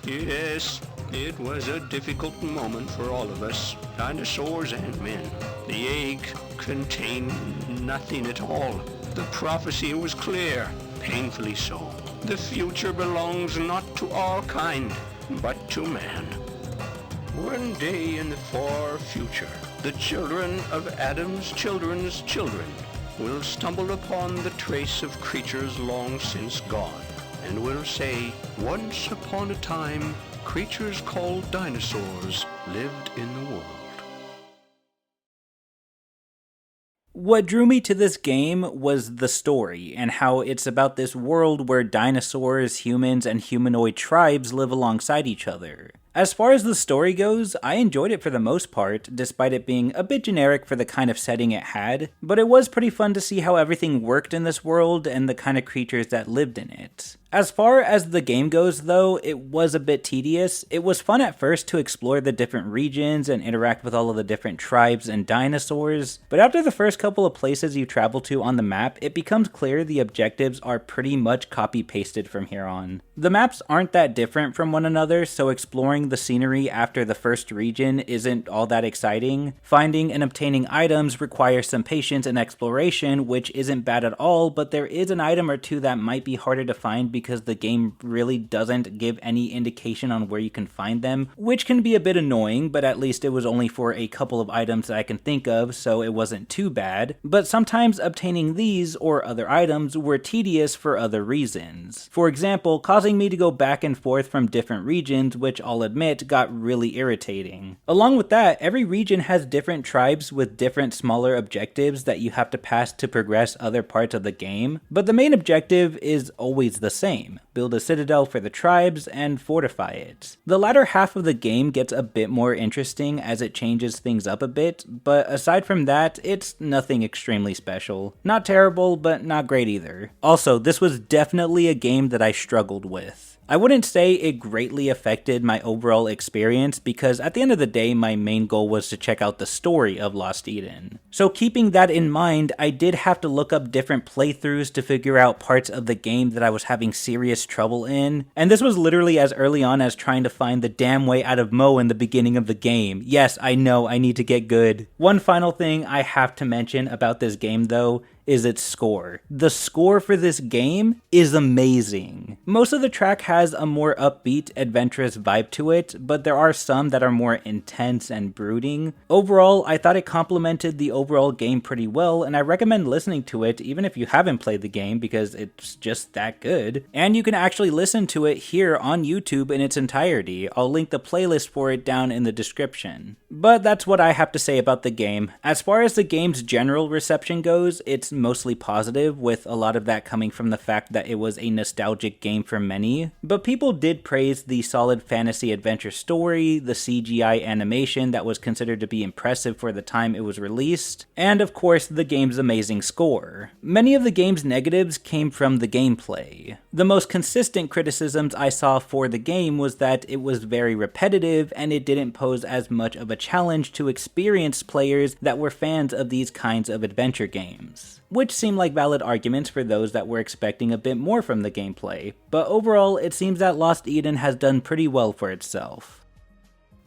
Yes, it was a difficult moment for all of us, dinosaurs and men. The egg contained nothing at all. The prophecy was clear, painfully so. The future belongs not to our kind, but to man. One day in the far future, the children of Adam's children's children will stumble upon the trace of creatures long since gone, and will say, once upon a time, creatures called dinosaurs lived in the world. What drew me to this game was the story, and how it's about this world where dinosaurs, humans, and humanoid tribes live alongside each other. As far as the story goes, I enjoyed it for the most part, despite it being a bit generic for the kind of setting it had, but it was pretty fun to see how everything worked in this world and the kind of creatures that lived in it. As far as the game goes though, it was a bit tedious. It was fun at first to explore the different regions and interact with all of the different tribes and dinosaurs, but after the first couple of places you travel to on the map, it becomes clear the objectives are pretty much copy-pasted from here on. The maps aren't that different from one another, so exploring the scenery after the first region isn't all that exciting. Finding and obtaining items requires some patience and exploration, which isn't bad at all, but there is an item or two that might be harder to find because the game really doesn't give any indication on where you can find them, which can be a bit annoying, but at least it was only for a couple of items that I can think of, so it wasn't too bad. But sometimes obtaining these or other items were tedious for other reasons. For example, causing me to go back and forth from different regions, which I'll admit got really irritating. Along with that, every region has different tribes with different smaller objectives that you have to pass to progress other parts of the game, but the main objective is always the same: build a citadel for the tribes and fortify it. The latter half of the game gets a bit more interesting as it changes things up a bit, but aside from that, it's nothing extremely special. Not terrible, but not great either. Also, this was definitely a game that I struggled with. I wouldn't say it greatly affected my overall experience because at the end of the day, my main goal was to check out the story of Lost Eden. So keeping that in mind, I did have to look up different playthroughs to figure out parts of the game that I was having serious trouble in, and this was literally as early on as trying to find the damn way out of Mo in the beginning of the game. Yes, I know, I need to get good. One final thing I have to mention about this game though is its score. The score for this game is amazing. Most of the track has a more upbeat, adventurous vibe to it, but there are some that are more intense and brooding. Overall, I thought it complemented the overall game pretty well, and I recommend listening to it even if you haven't played the game because it's just that good. And you can actually listen to it here on YouTube in its entirety. I'll link the playlist for it down in the description. But that's what I have to say about the game. As far as the game's general reception goes, it's mostly positive, with a lot of that coming from the fact that it was a nostalgic game for many, but people did praise the solid fantasy adventure story, the CGI animation that was considered to be impressive for the time it was released, and of course the game's amazing score. Many of the game's negatives came from the gameplay. The most consistent criticisms I saw for the game was that it was very repetitive and it didn't pose as much of a challenge to experienced players that were fans of these kinds of adventure games, which seem like valid arguments for those that were expecting a bit more from the gameplay, but overall it seems that Lost Eden has done pretty well for itself.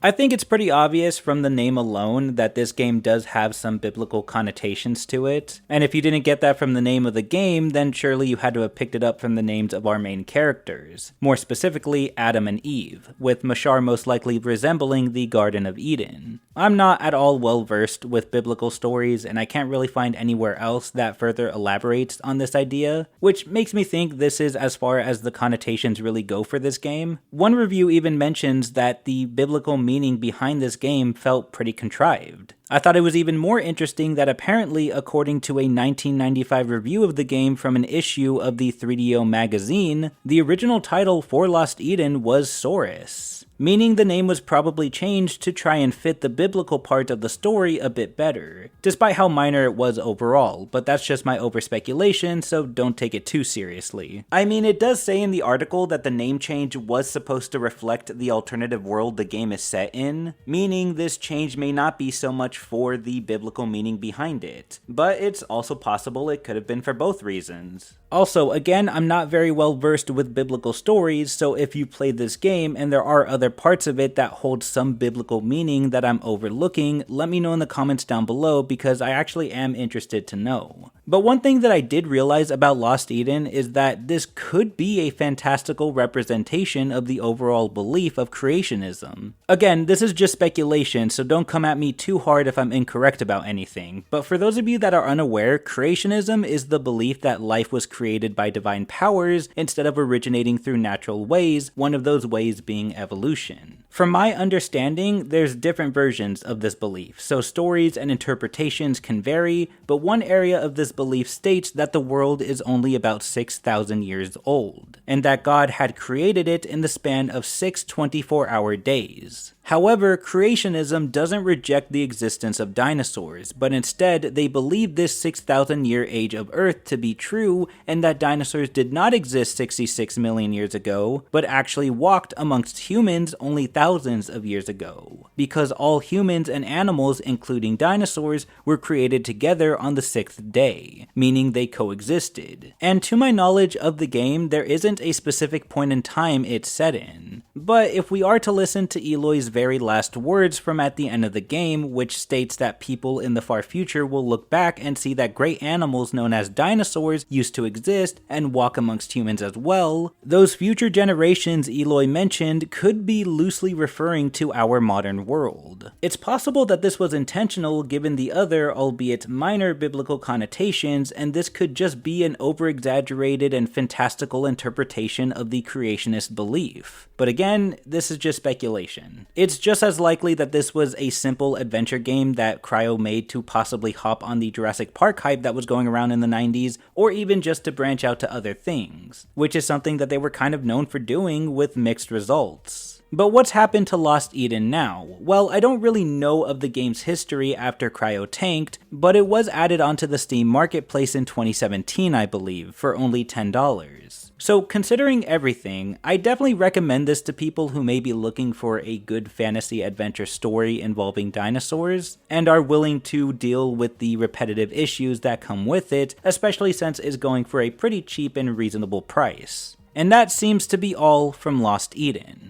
I think it's pretty obvious from the name alone that this game does have some biblical connotations to it, and if you didn't get that from the name of the game, then surely you had to have picked it up from the names of our main characters, more specifically Adam and Eve, with Mashar most likely resembling the Garden of Eden. I'm not at all well versed with biblical stories, and I can't really find anywhere else that further elaborates on this idea, which makes me think this is as far as the connotations really go for this game. One review even mentions that the biblical meaning behind this game felt pretty contrived. I thought it was even more interesting that apparently, according to a 1995 review of the game from an issue of the 3DO magazine, the original title for Lost Eden was Saurus, meaning the name was probably changed to try and fit the biblical part of the story a bit better, despite how minor it was overall, but that's just my over-speculation, so don't take it too seriously. I mean, it does say in the article that the name change was supposed to reflect the alternative world the game is set in, meaning this change may not be so much for the biblical meaning behind it, but it's also possible it could have been for both reasons. Also, again, I'm not very well versed with biblical stories, so if you played this game and there are other parts of it that hold some biblical meaning that I'm overlooking, let me know in the comments down below because I actually am interested to know. But one thing that I did realize about Lost Eden is that this could be a fantastical representation of the overall belief of creationism. Again, this is just speculation, so don't come at me too hard if I'm incorrect about anything, but for those of you that are unaware, creationism is the belief that life was created by divine powers instead of originating through natural ways, one of those ways being evolution. From my understanding, there's different versions of this belief, so stories and interpretations can vary, but one area of this belief states that the world is only about 6,000 years old, and that God had created it in the span of 6 24-hour days. However, creationism doesn't reject the existence of dinosaurs, but instead they believe this 6,000-year age of Earth to be true, and that dinosaurs did not exist 66 million years ago, but actually walked amongst humans only thousands of years ago, because all humans and animals, including dinosaurs, were created together on the 6th day, meaning they coexisted. And to my knowledge of the game, there isn't a specific point in time it's set in. But if we are to listen to Eloy's very last words from at the end of the game, which states that people in the far future will look back and see that great animals known as dinosaurs used to exist and walk amongst humans as well, those future generations Eloy mentioned could be loosely referring to our modern world. It's possible that this was intentional given the other, albeit minor, biblical connotations, and this could just be an over-exaggerated and fantastical interpretation of the creationist belief. But again, this is just speculation. It's just as likely that this was a simple adventure game that Cryo made to possibly hop on the Jurassic Park hype that was going around in the 90s, or even just to branch out to other things, which is something that they were kind of known for doing with mixed results. But what's happened to Lost Eden now? Well, I don't really know of the game's history after Cryo tanked, but it was added onto the Steam Marketplace in 2017, I believe, for only $10. So considering everything, I definitely recommend this to people who may be looking for a good fantasy adventure story involving dinosaurs, and are willing to deal with the repetitive issues that come with it, especially since it's going for a pretty cheap and reasonable price. And that seems to be all from Lost Eden.